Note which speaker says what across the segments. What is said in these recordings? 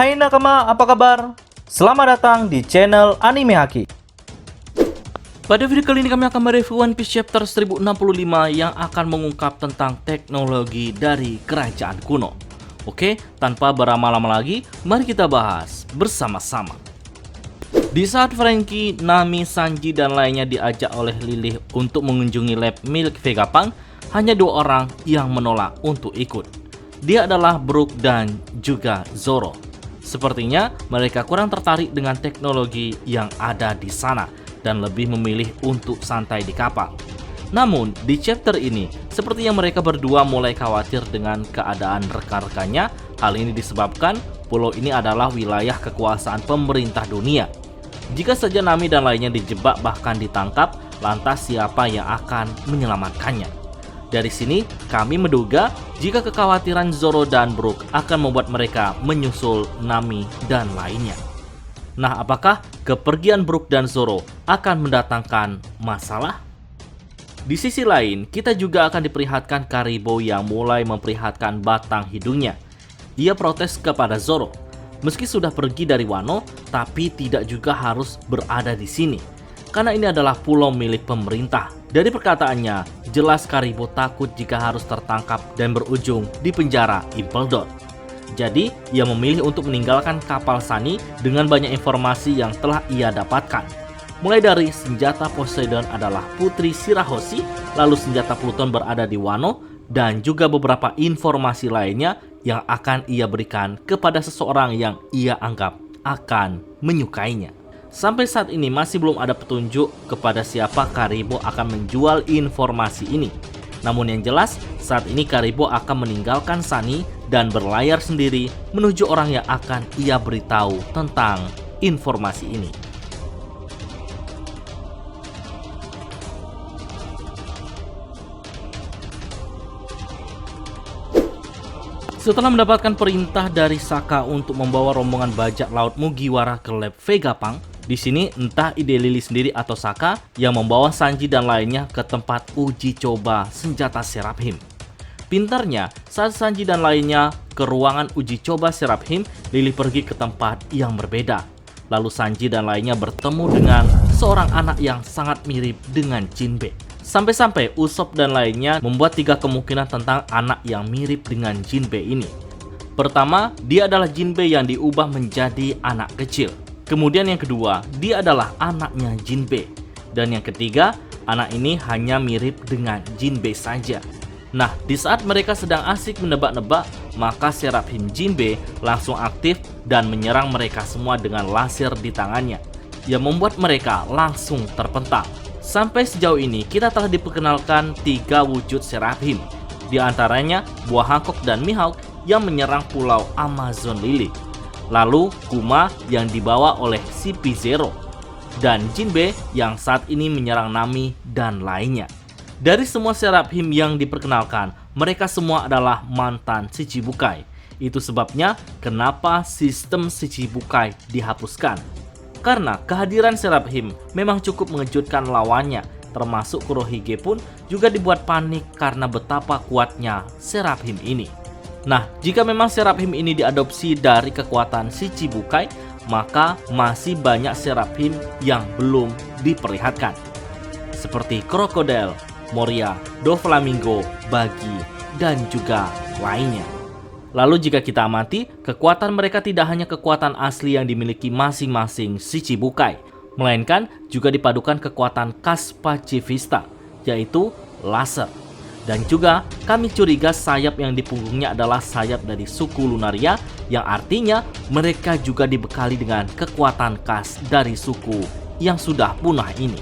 Speaker 1: Hai nakama, apa kabar? Selamat datang di channel Anime Haki. Pada video kali ini kami akan mereview One Piece chapter 1065 yang akan mengungkap tentang teknologi dari kerajaan kuno. Oke, tanpa berlama-lama lagi, mari kita bahas bersama-sama. Di saat Franky, Nami, Sanji, dan lainnya diajak oleh Lilih untuk mengunjungi lab milik Vegapunk, hanya dua orang yang menolak untuk ikut. Dia adalah Brook dan juga Zoro. Sepertinya mereka kurang tertarik dengan teknologi yang ada di sana dan lebih memilih untuk santai di kapal. Namun di chapter ini, sepertinya mereka berdua mulai khawatir dengan keadaan rekan-rekannya. Hal ini disebabkan pulau ini adalah wilayah kekuasaan pemerintah dunia. Jika saja Nami dan lainnya dijebak bahkan ditangkap, lantas siapa yang akan menyelamatkannya? Dari sini, kami menduga jika kekhawatiran Zoro dan Brook akan membuat mereka menyusul Nami dan lainnya. Nah, apakah kepergian Brook dan Zoro akan mendatangkan masalah? Di sisi lain, kita juga akan diperlihatkan Karibo yang mulai memperlihatkan batang hidungnya. Ia protes kepada Zoro. Meski sudah pergi dari Wano, tapi tidak juga harus berada di sini. Karena ini adalah pulau milik pemerintah. Dari perkataannya, jelas Karibo takut jika harus tertangkap dan berujung di penjara Impel Down. Jadi, ia memilih untuk meninggalkan kapal Sunny dengan banyak informasi yang telah ia dapatkan. Mulai dari senjata Poseidon adalah Putri Shirahoshi, lalu senjata Pluton berada di Wano, dan juga beberapa informasi lainnya yang akan ia berikan kepada seseorang yang ia anggap akan menyukainya. Sampai saat ini masih belum ada petunjuk kepada siapa Karibo akan menjual informasi ini. Namun yang jelas, saat ini Karibo akan meninggalkan Sunny dan berlayar sendiri menuju orang yang akan ia beritahu tentang informasi ini. Setelah mendapatkan perintah dari Saka untuk membawa rombongan bajak laut Mugiwara ke lab Vegapunk, di sini entah ide Lily sendiri atau Saka yang membawa Sanji dan lainnya ke tempat uji coba senjata Seraphim. Pintarnya, saat Sanji dan lainnya ke ruangan uji coba Seraphim, Lily pergi ke tempat yang berbeda. Lalu Sanji dan lainnya bertemu dengan seorang anak yang sangat mirip dengan Jinbe. Sampai-sampai Usopp dan lainnya membuat 3 kemungkinan tentang anak yang mirip dengan Jinbe ini. Pertama, dia adalah Jinbe yang diubah menjadi anak kecil. Kemudian yang kedua, dia adalah anaknya Jinbe. Dan yang ketiga, anak ini hanya mirip dengan Jinbe saja. Nah, di saat mereka sedang asik menebak-nebak, maka Seraphim Jinbe langsung aktif dan menyerang mereka semua dengan laser di tangannya, yang membuat mereka langsung terpental. Sampai sejauh ini, kita telah diperkenalkan 3 wujud Seraphim. Di antaranya, Buah Hancock dan Mihawk yang menyerang pulau Amazon Lily. Lalu Kuma yang dibawa oleh CP0, dan Jinbe yang saat ini menyerang Nami dan lainnya. Dari semua Seraphim yang diperkenalkan, mereka semua adalah mantan Shichibukai. Itu sebabnya kenapa sistem Shichibukai dihapuskan. Karena kehadiran Seraphim memang cukup mengejutkan lawannya, termasuk Kurohige pun juga dibuat panik karena betapa kuatnya Seraphim ini. Nah, jika memang Seraphim ini diadopsi dari kekuatan Shichibukai, maka masih banyak Seraphim yang belum diperlihatkan. Seperti Crocodile, Moria, Doflamingo, Buggy, dan juga lainnya. Lalu jika kita amati, kekuatan mereka tidak hanya kekuatan asli yang dimiliki masing-masing Shichibukai, melainkan juga dipadukan kekuatan khas pacifista, yaitu laser. Dan juga kami curiga sayap yang di punggungnya adalah sayap dari suku Lunaria, yang artinya mereka juga dibekali dengan kekuatan khas dari suku yang sudah punah ini.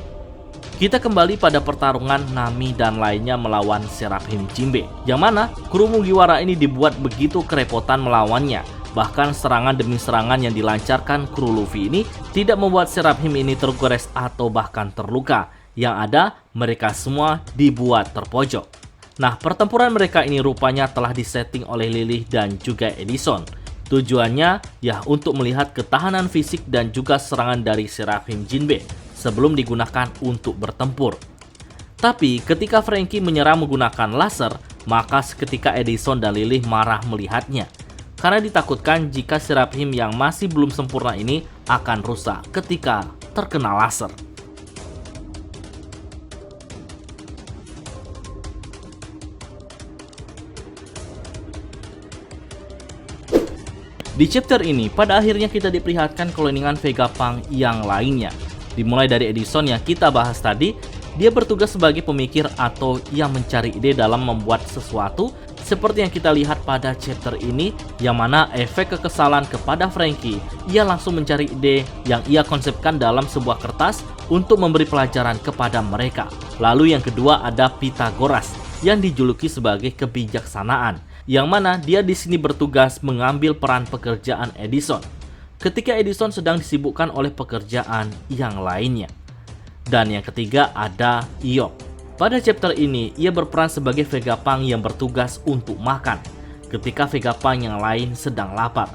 Speaker 1: Kita kembali pada pertarungan Nami dan lainnya melawan Seraphim Jinbe, yang mana kru Mugiwara ini dibuat begitu kerepotan melawannya. Bahkan serangan demi serangan yang dilancarkan kru Luffy ini tidak membuat Seraphim ini tergores atau bahkan terluka. Yang ada, mereka semua dibuat terpojok. Nah, pertempuran mereka ini rupanya telah disetting oleh Lilih dan juga Edison. Tujuannya ya untuk melihat ketahanan fisik dan juga serangan dari Seraphim Jinbe sebelum digunakan untuk bertempur. Tapi ketika Franky menyerang menggunakan laser, maka seketika Edison dan Lilih marah melihatnya. karena ditakutkan jika Seraphim yang masih belum sempurna ini akan rusak ketika terkena laser. Di chapter ini, pada akhirnya kita diperlihatkan cloningan Vegapunk yang lainnya. Dimulai dari Edison yang kita bahas tadi, dia bertugas sebagai pemikir atau yang mencari ide dalam membuat sesuatu, seperti yang kita lihat pada chapter ini, yang mana efek kekesalan kepada Franky, ia langsung mencari ide yang ia konsepkan dalam sebuah kertas untuk memberi pelajaran kepada mereka. Lalu yang kedua ada Pythagoras, yang dijuluki sebagai kebijaksanaan, yang mana dia di sini bertugas mengambil peran pekerjaan Edison ketika Edison sedang disibukkan oleh pekerjaan yang lainnya. Dan yang ketiga ada York. Pada chapter ini ia berperan sebagai Vegapunk yang bertugas untuk makan ketika Vegapunk yang lain sedang lapar.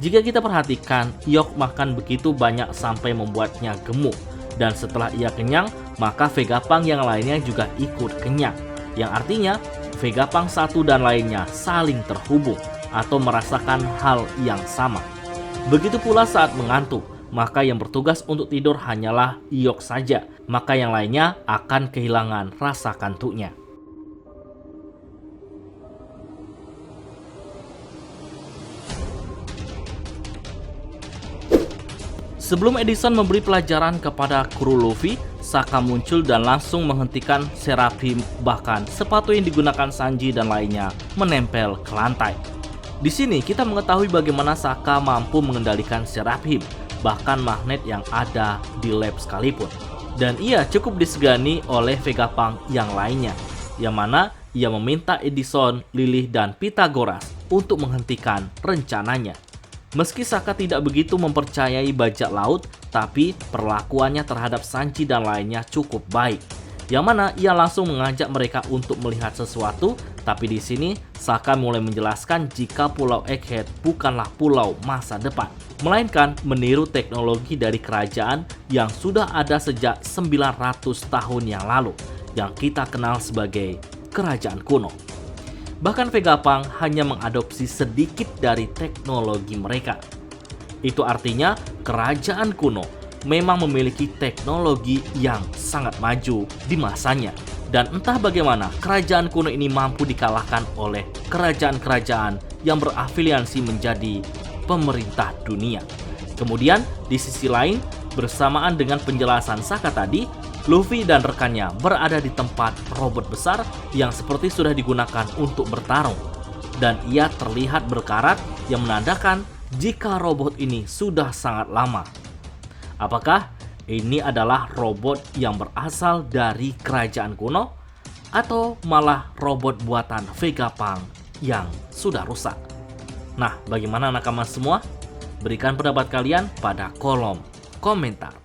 Speaker 1: Jika kita perhatikan, York makan begitu banyak sampai membuatnya gemuk, dan setelah ia kenyang maka Vegapunk yang lainnya juga ikut kenyang, yang artinya Vegapunk satu dan lainnya saling terhubung atau merasakan hal yang sama. Begitu pula saat mengantuk, maka yang bertugas untuk tidur hanyalah York saja, maka yang lainnya akan kehilangan rasa kantuknya. Sebelum Edison memberi pelajaran kepada kru Luffy, Saka muncul dan langsung menghentikan Seraphim, bahkan sepatu yang digunakan Sanji dan lainnya menempel ke lantai. Di sini kita mengetahui bagaimana Saka mampu mengendalikan Seraphim, bahkan magnet yang ada di lab sekalipun. Dan ia cukup disegani oleh Vegapunk yang lainnya, yang mana ia meminta Edison, Lilith, dan Pythagoras untuk menghentikan rencananya. Meski Saka tidak begitu mempercayai bajak laut, tapi perlakuannya terhadap Sanji dan lainnya cukup baik, yang mana ia langsung mengajak mereka untuk melihat sesuatu. Tapi di sini Saka mulai menjelaskan jika Pulau Egghead bukanlah pulau masa depan, melainkan meniru teknologi dari kerajaan yang sudah ada sejak 900 tahun yang lalu, yang kita kenal sebagai kerajaan kuno. Bahkan Vegapunk hanya mengadopsi sedikit dari teknologi mereka. Itu artinya kerajaan kuno memang memiliki teknologi yang sangat maju di masanya. Dan entah bagaimana kerajaan kuno ini mampu dikalahkan oleh kerajaan-kerajaan yang berafiliasi menjadi pemerintah dunia. Kemudian di sisi lain, bersamaan dengan penjelasan Saka tadi, Luffy dan rekannya berada di tempat robot besar yang seperti sudah digunakan untuk bertarung, dan ia terlihat berkarat yang menandakan jika robot ini sudah sangat lama. Apakah ini adalah robot yang berasal dari kerajaan kuno, atau malah robot buatan Vegapunk yang sudah rusak? Nah, bagaimana nakama semua? Berikan pendapat kalian pada kolom komentar.